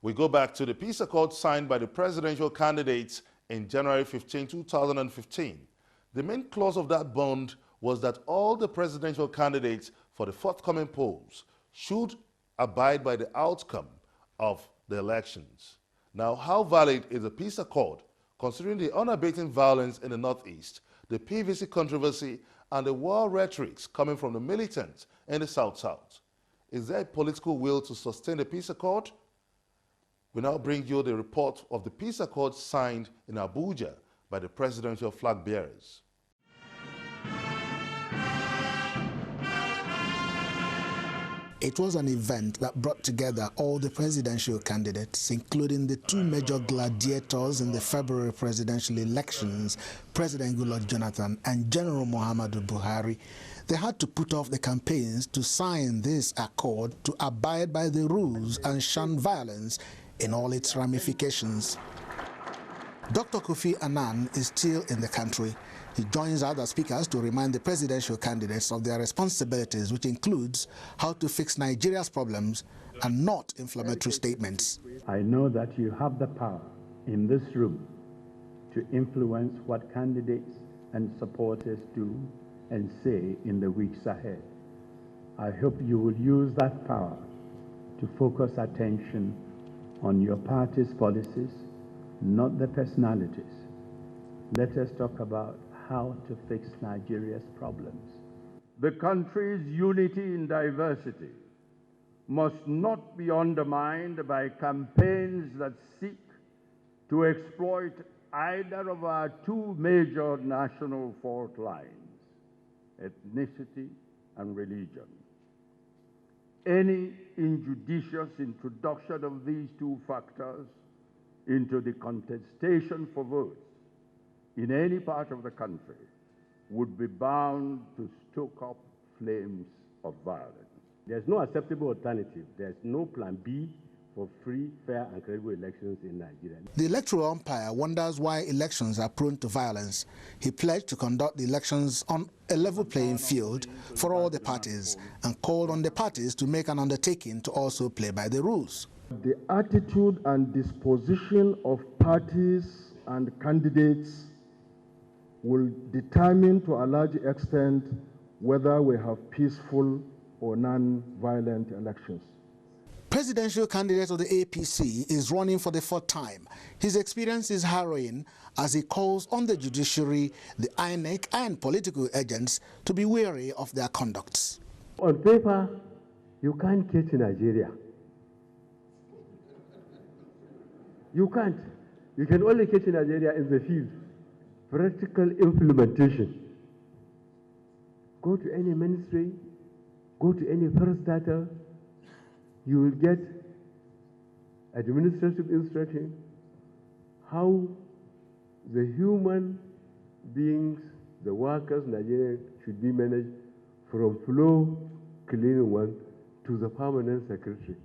We go back to the peace accord signed by the presidential candidates in January 15, 2015. The main clause of that bond was that all the presidential candidates for the forthcoming polls should abide by the outcome of the elections. Now, how valid is the peace accord considering the unabating violence in the Northeast, the PVC controversy, and the war rhetorics coming from the militants in the South-South? Is there a political will to sustain the peace accord? We now bring you the report of the peace accord signed in Abuja by the presidential flag bearers. It was an event that brought together all the presidential candidates, including the two major gladiators in the February presidential elections, President Goodluck Jonathan and General Muhammadu Buhari. They had to put off the campaigns to sign this accord to abide by the rules and shun violence in all its ramifications. Dr. Kofi Annan is still in the country. He joins other speakers to remind the presidential candidates of their responsibilities, which includes how to fix Nigeria's problems and not inflammatory statements. I know that you have the power in this room to influence what candidates and supporters do and say in the weeks ahead. I hope you will use that power to focus attention on your party's policies, not the personalities. Let us talk about how to fix Nigeria's problems. The country's unity in diversity must not be undermined by campaigns that seek to exploit either of our two major national fault lines, ethnicity and religion. Any injudicious introduction of these two factors into the contestation for votes in any part of the country would be bound to stoke up flames of violence. There's no acceptable alternative. There's no plan B for free, fair, and credible elections in Nigeria. The electoral umpire wonders why elections are prone to violence. He pledged to conduct the elections on a level playing field for all the parties and called on the parties to make an undertaking to also play by the rules. The attitude and disposition of parties and candidates will determine to a large extent whether we have peaceful or non-violent elections. Presidential candidate of the APC is running for the fourth time. His experience is harrowing as he calls on the judiciary, the INEC and political agents to be wary of their conducts. On paper, you can't catch Nigeria. You can't. You can only catch Nigeria in the field. Practical implementation. Go to any ministry, go to any parastatal, you will get administrative instruction how the human beings, the workers, Nigeria should be managed from floor cleaning one to the permanent secretary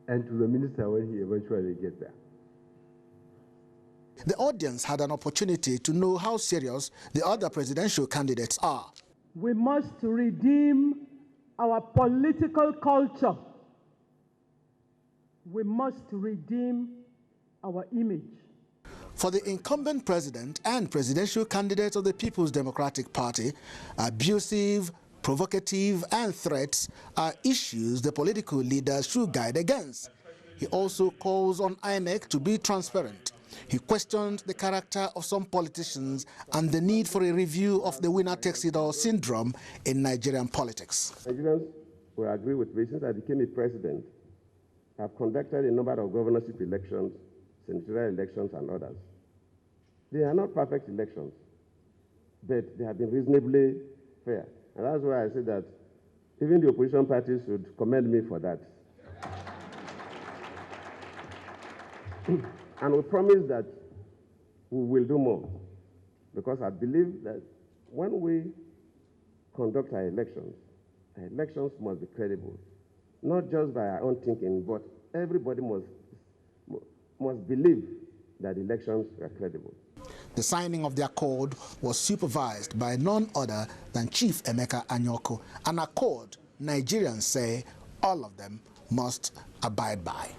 and to the minister when he eventually gets there. The audience had an opportunity to know how serious the other presidential candidates are. We must redeem our political culture. We must redeem our image. For the incumbent president and presidential candidates of the People's Democratic Party, abusive, provocative, and threats are issues the political leaders should guide against. He also calls on INEC to be transparent. He questioned the character of some politicians and the need for a review of the winner-takes-it-all syndrome in Nigerian politics. Nigerians will agree with me. Since I became a president, I've conducted a number of governorship elections, senatorial elections, and others. They are not perfect elections, but they have been reasonably fair. And that's why I say that even the opposition parties should commend me for that. And we promise that we will do more, because I believe that when we conduct our elections must be credible, not just by our own thinking, but everybody must believe that elections are credible. The signing of the accord was supervised by none other than Chief Emeka Anyoko, an accord Nigerians say all of them must abide by.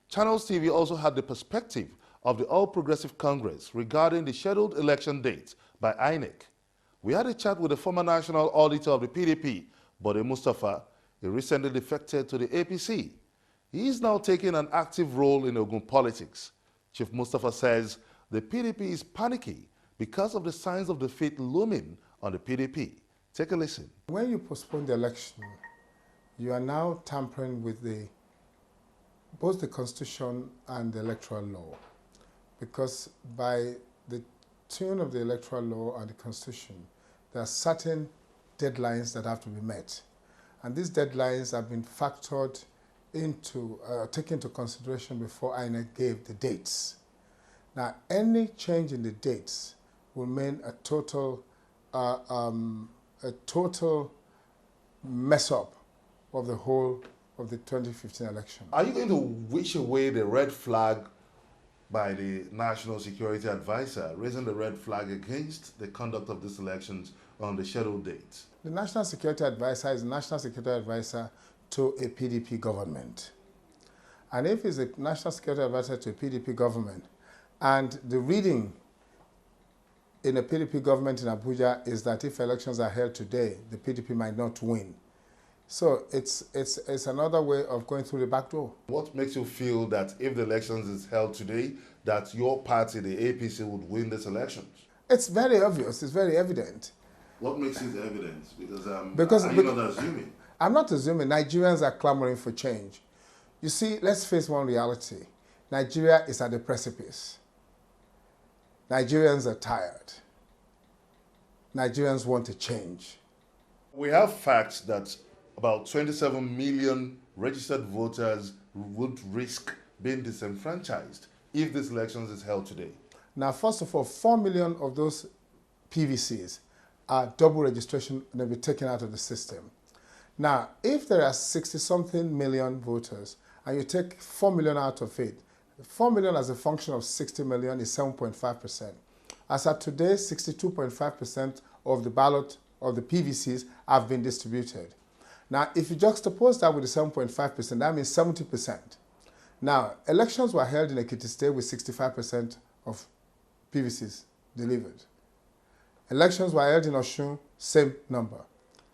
Channels TV also had the perspective of the All Progressive Congress regarding the scheduled election date by INEC. We had a chat with the former national auditor of the PDP, Bode Mustapha. He recently defected to the APC. He is now taking an active role in Ogun politics. Chief Mustapha says the PDP is panicky because of the signs of defeat looming on the PDP. Take a listen. When you postpone the election, you are now tampering with both the Constitution and the electoral law, because by the tune of the electoral law and the Constitution, there are certain deadlines that have to be met. And these deadlines have been factored into, taken into consideration before INEC gave the dates. Now, any change in the dates will mean a total mess up of the whole of the 2015 election. Are you going to wish away the red flag by the National Security Advisor, raising the red flag against the conduct of these elections on the scheduled dates? The National Security Advisor is the National Security Advisor to a PDP government. And if he's a National Security Advisor to a PDP government, and the reading in a PDP government in Abuja is that if elections are held today, the PDP might not win. So it's another way of going through the back door. What makes you feel that if the elections is held today, that your party, the APC, would win these elections? It's very obvious. It's very evident. What makes it evident? Because are you not assuming? I'm not assuming. Nigerians are clamoring for change. You see, let's face one reality. Nigeria is at the precipice. Nigerians are tired. Nigerians want a change. We have facts that about 27 million registered voters would risk being disenfranchised if this elections is held today. Now, first of all, 4 million of those PVCs are double registration and they'll be taken out of the system. Now, if there are 60-something million voters and you take 4 million out of it, 4 million as a function of 60 million is 7.5%. As of today, 62.5% of the ballot of the PVCs have been distributed. Now, if you juxtapose that with the 7.5%, that means 70%. Now, elections were held in Ekiti State with 65% of PVCs delivered. Elections were held in Osun, same number.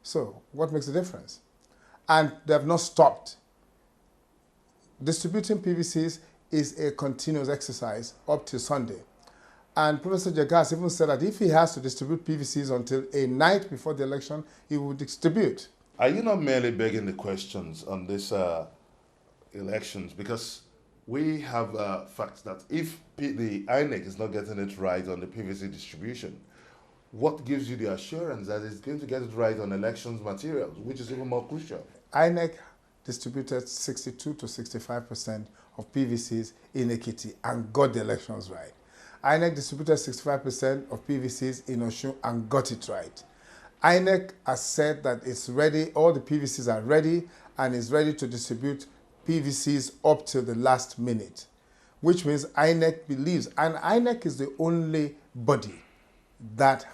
So, what makes the difference? And they have not stopped. Distributing PVCs is a continuous exercise up to Sunday. And Professor Jagas even said that if he has to distribute PVCs until a night before the election, he will distribute. Are you not merely begging the questions on these elections? Because we have facts that if the INEC is not getting it right on the PVC distribution, what gives you the assurance that it's going to get it right on elections materials, which is even more crucial? INEC distributed 62 to 65% of PVCs in Ekiti and got the elections right. INEC distributed 65% of PVCs in Osun and got it right. INEC has said that it's ready, all the PVCs are ready, and is ready to distribute PVCs up to the last minute, which means INEC believes, and INEC is the only body that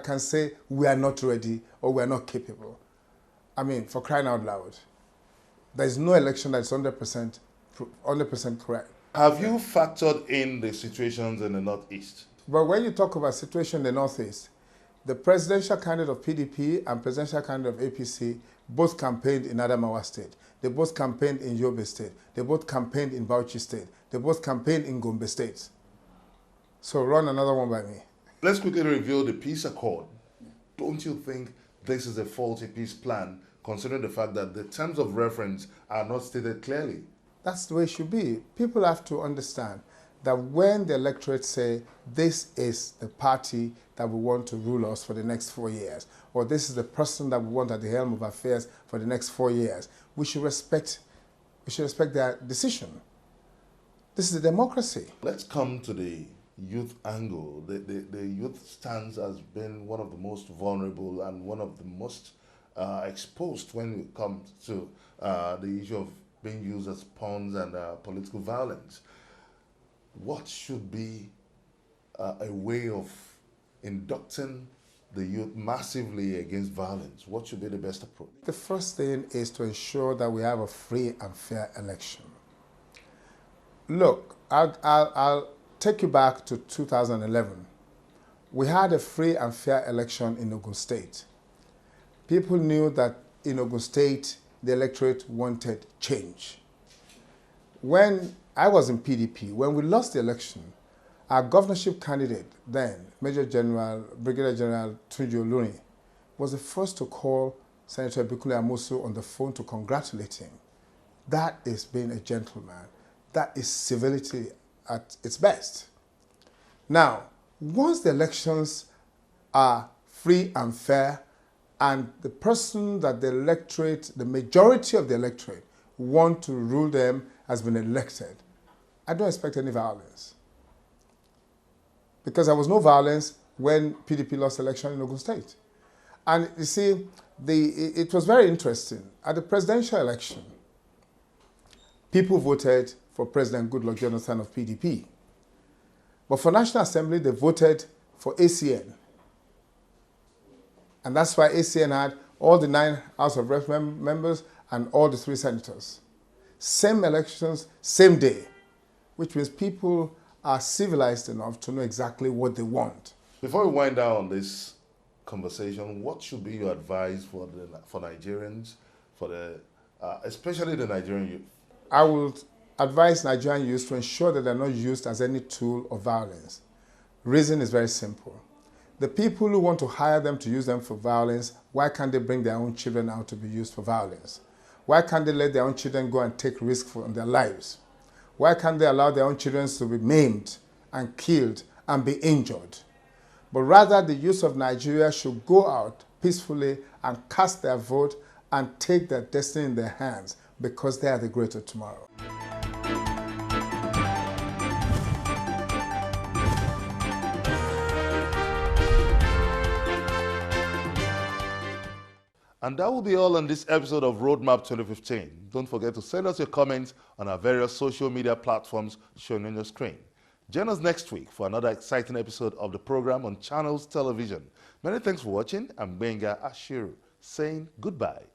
can say we are not ready or we are not capable. I mean, for crying out loud, there is no election that is 100% correct. Have you factored in the situations in the Northeast? But when you talk about situation in the Northeast, the presidential candidate of PDP and presidential candidate of APC both campaigned in Adamawa State. They both campaigned in Yobe State. They both campaigned in Bauchi State. They both campaigned in Gombe State. So run another one by me. Let's quickly review the peace accord. Don't you think this is a faulty peace plan, considering the fact that the terms of reference are not stated clearly? That's the way it should be. People have to understand that when the electorate say this is the party that we want to rule us for the next 4 years, or this is the person that we want at the helm of affairs for the next 4 years, we should respect their decision. This is a democracy. Let's come to the youth angle. The youth stance has been one of the most vulnerable and one of the most exposed when it comes to the issue of being used as pawns and political violence. What should be a way of inducting the youth massively against violence? What should be the best approach? The first thing is to ensure that we have a free and fair election. Look, I'll take you back to 2011. We had a free and fair election in Ogun State. People knew that in Ogun State, the electorate wanted change. When I was in PDP, when we lost the election, our governorship candidate then, Brigadier General Tunji Oluni, was the first to call Senator Bikule Amosu on the phone to congratulate him. That is being a gentleman. That is civility at its best. Now, once the elections are free and fair, and the person that the electorate, the majority of the electorate, want to rule them has been elected, I don't expect any violence. Because there was no violence when PDP lost election in Ogun State. And you see, it was very interesting. At the presidential election, people voted for President Goodluck Jonathan of PDP. But for National Assembly, they voted for ACN. And that's why ACN had all the 9 House of Rep members and all the 3 senators. Same elections, same day, which means people are civilized enough to know exactly what they want. Before we wind down this conversation, what should be your advice for Nigerians, especially the Nigerian youth? I would advise Nigerian youth to ensure that they're not used as any tool of violence. Reason is very simple. The people who want to hire them to use them for violence, why can't they bring their own children out to be used for violence? Why can't they let their own children go and take risks for their lives? Why can't they allow their own children to be maimed and killed and be injured? But rather, the youth of Nigeria should go out peacefully and cast their vote and take their destiny in their hands, because they are the greater tomorrow. And that will be all on this episode of Roadmap 2015. Don't forget to send us your comments on our various social media platforms shown on your screen. Join us next week for another exciting episode of the program on Channels Television. Many thanks for watching. I'm Benga Ashiru saying goodbye.